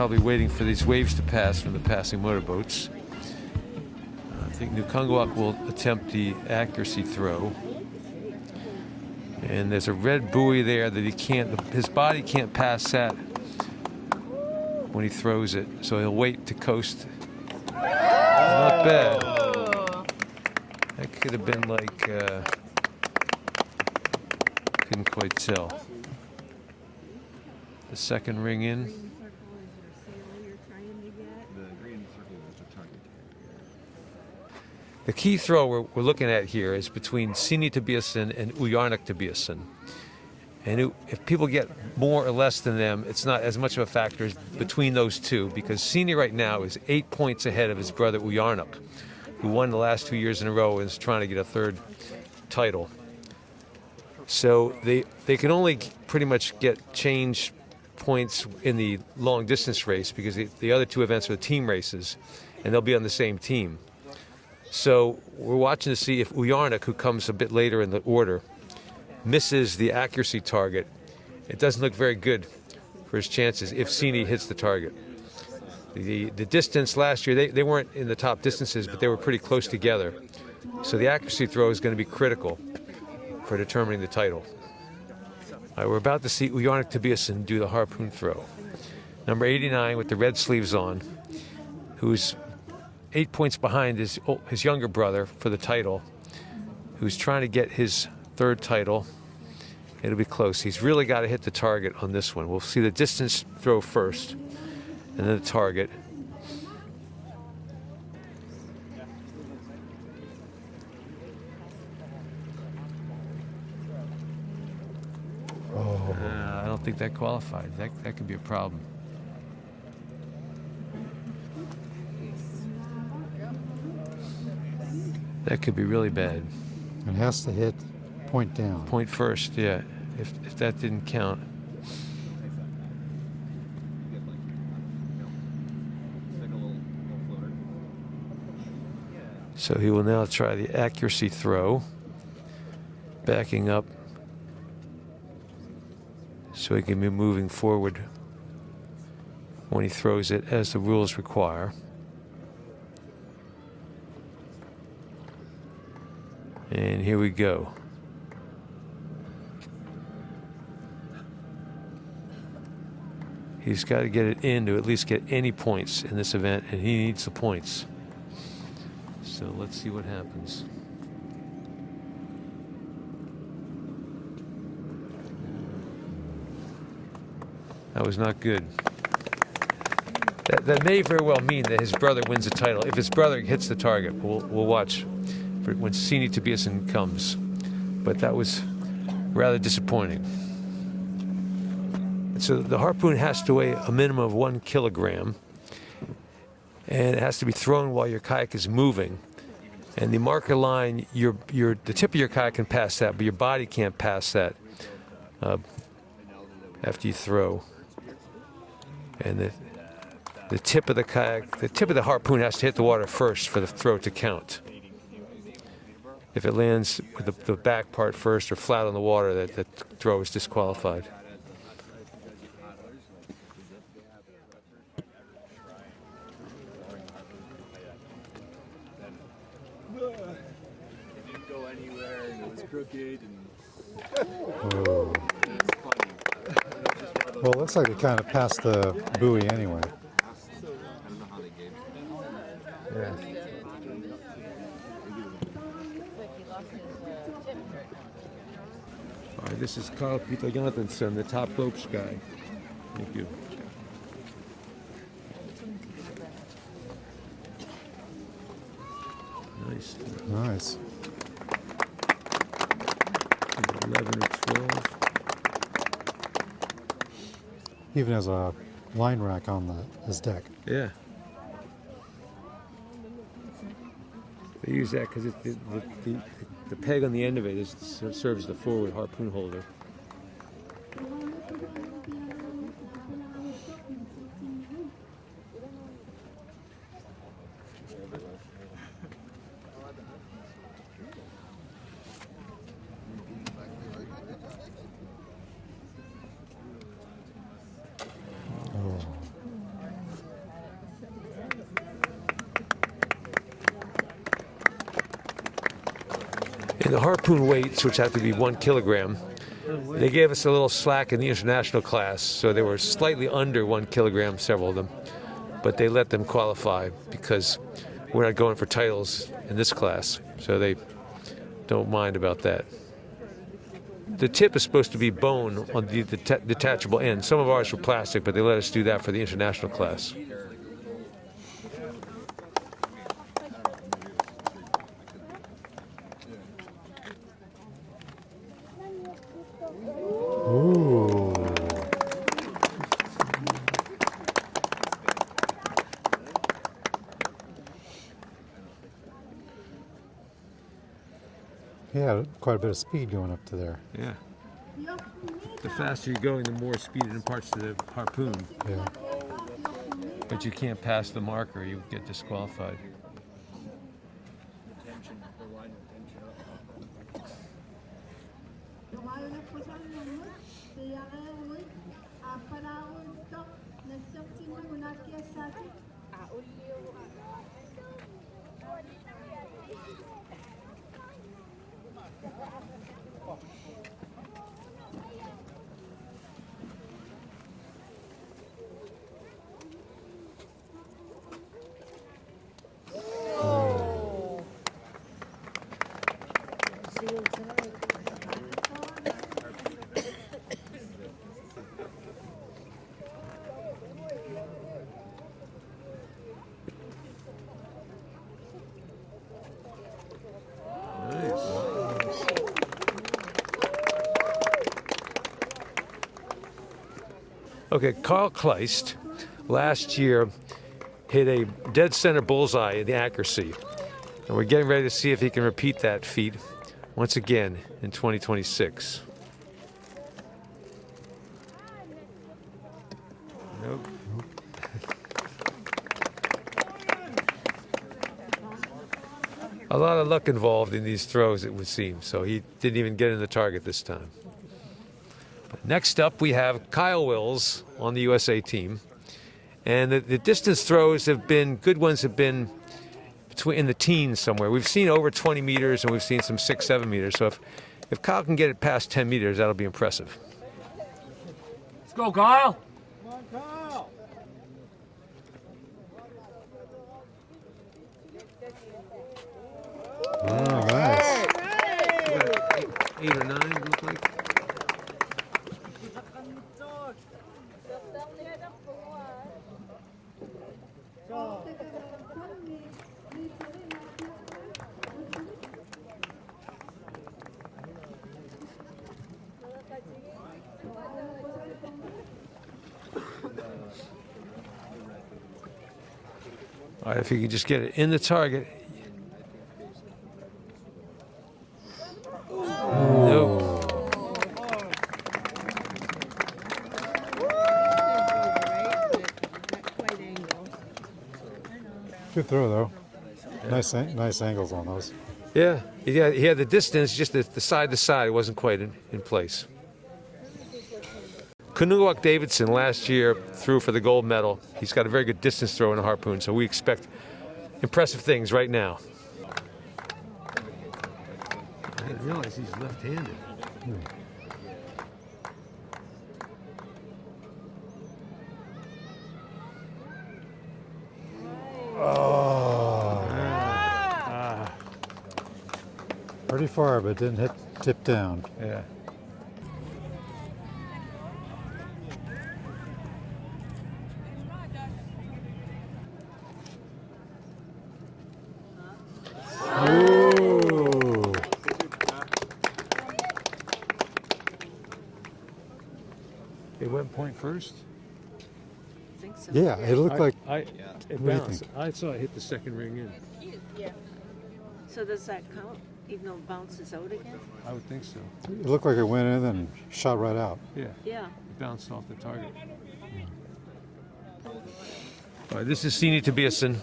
probably waiting for these waves to pass from the passing motorboats. I think Qajaq will attempt the accuracy throw. And there's a red buoy there that his body can't pass that when he throws it, so he'll wait to coast. Not bad. That could have been like, couldn't quite tell. The second ring in. The key throw we're looking at here is between Sinnii Tobiassen and Ujarnak Tobiassen. And if people get more or less than them, it's not as much of a factor as between those two, because Sinnii right now is 8 points ahead of his brother Ujarnak, who won the last 2 years in a row and is trying to get a third title. So they can only pretty much get change points in the long distance race, because the other two events are the team races, and they'll be on the same team. So we're watching to see if Ujarnak, who comes a bit later in the order, misses the accuracy target. It doesn't look very good for his chances if Sinnii hits the target. The distance last year, they weren't in the top distances, but they were pretty close together. So the accuracy throw is going to be critical for determining the title. All right, we're about to see Ujarnak Tobiassen do the harpoon throw. Number 89 with the red sleeves on, who's 8 points behind his younger brother for the title, who's trying to get his third title. It'll be close. He's really got to hit the target on this one. We'll see the distance throw first, and then the target. I don't think that qualified. That could be a problem. That could be really bad. It has to hit point down. Point first, yeah. If that didn't count. So he will now try the accuracy throw, backing up so he can be moving forward when he throws it as the rules require. And here we go. He's got to get it in to at least get any points in this event, and he needs the points. So let's see what happens. That was not good. That may very well mean that his brother wins the title. If his brother hits the target, we'll watch for when Sinnii Tobiassen comes. But that was rather disappointing. So the harpoon has to weigh a minimum of 1 kilogram, and it has to be thrown while your kayak is moving. And the marker line, the tip of your kayak can pass that, but your body can't pass that after you throw. And the tip of the kayak, the tip of the harpoon has to hit the water first for the throw to count. If it lands with the back part first or flat on the water, that throw is disqualified. It didn't go anywhere, and it was crooked. Oh. Well, it looks like it kind of passed the buoy anyway. Yeah. All right, this is Carl Peter Jonathanson, the top ropes guy. Thank you. Nice. Nice. 11 or 12. Even has a line rack on his deck. Yeah. They use that because the peg on the end of it serves the forward harpoon holder. And the Harpoon weights, which have to be 1 kilogram, they gave us a little slack in the international class, so they were slightly under 1 kilogram, several of them. But they let them qualify because we're not going for titles in this class, so they don't mind about that. The tip is supposed to be bone on the detachable end. Some of ours were plastic, but they let us do that for the international class. Ooh. Yeah, quite a bit of speed going up to there. Yeah. The faster you're going, the more speed it imparts to the harpoon. Yeah. But you can't pass the marker, you get disqualified. Okay, Carl Kleist last year hit a dead center bullseye in the accuracy. And we're getting ready to see if he can repeat that feat once again in 2026. Nope. A lot of luck involved in these throws, it would seem, so he didn't even get in the target this time. Next up, we have Kyle Wills on the USA team. And the distance throws have been, good ones have been between in the teens somewhere. We've seen over 20 meters and we've seen some 6, 7 meters. So if Kyle can get it past 10 meters, that'll be impressive. Let's go, Kyle! Oh, nice. 8 or 9, look like. All right, if you can just get it in the target. Nope. Good throw, though. Nice angles on those. Yeah, he had the distance, just the side to side. It wasn't quite in place. Qajaq Davidson last year threw for the gold medal. He's got a very good distance throw in a harpoon, so we expect impressive things right now. I didn't realize he's left-handed. Pretty far, but didn't tip down. Yeah. Ooh. It went point first? I think so. Yeah, it looked like. It What do you bounced. think? I saw it hit the second ring in. Yeah. So does that count, even though it bounces out again? I would think so. It looked like it went in and shot right out. Yeah. Yeah. It bounced off the target. All right, this is Sinni Tobiassen.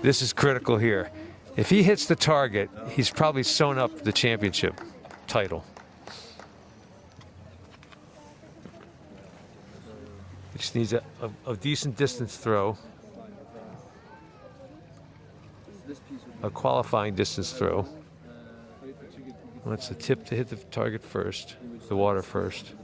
This is critical here. If he hits the target, he's probably sewn up the championship title. He just needs a decent distance throw, a qualifying distance throw. Wants the tip to hit the target first, the water first.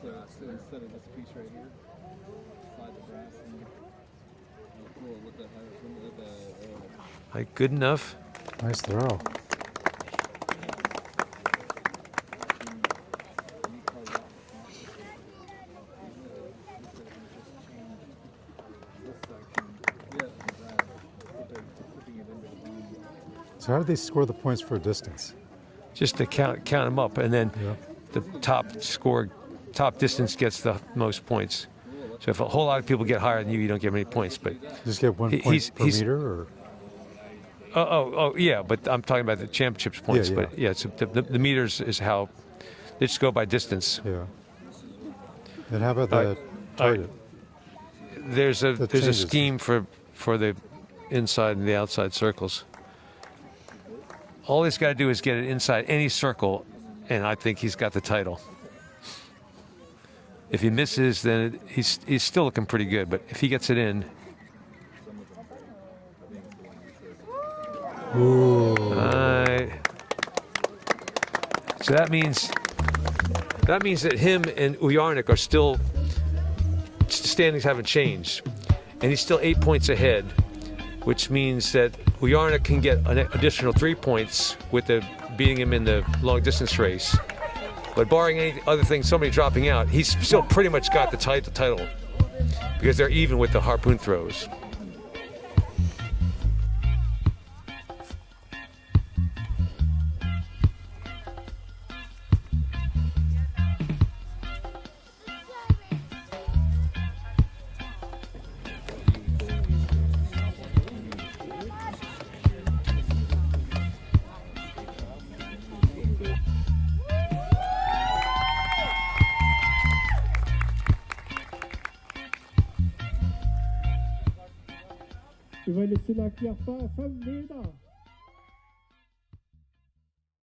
Like, good enough. Nice throw. So how do they score the points for distance? Just to count them up, and then Yeah. the top distance gets the most points. So if a whole lot of people get higher than you, you don't get many points. But You just get one point per he's- meter, or yeah, but I'm talking about the championships points. Yeah. But yeah, so the meters is how they just go by distance. yeah. And how about All the right. target? There's a That there's a changes. scheme for the inside and the outside circles. All he's got to do is get it inside any circle, and I think he's got the title. If he misses, then he's still looking pretty good. But if he gets it in, Ooh. so that means that him and Ujarnak are still standings haven't changed, and he's still 8 points ahead, which means that Ujarnak can get an additional 3 points with beating him in the long distance race. But barring any other thing, somebody dropping out, he's still pretty much got the title because they're even with the harpoon throws. Je vais laisser la claire face à Leda.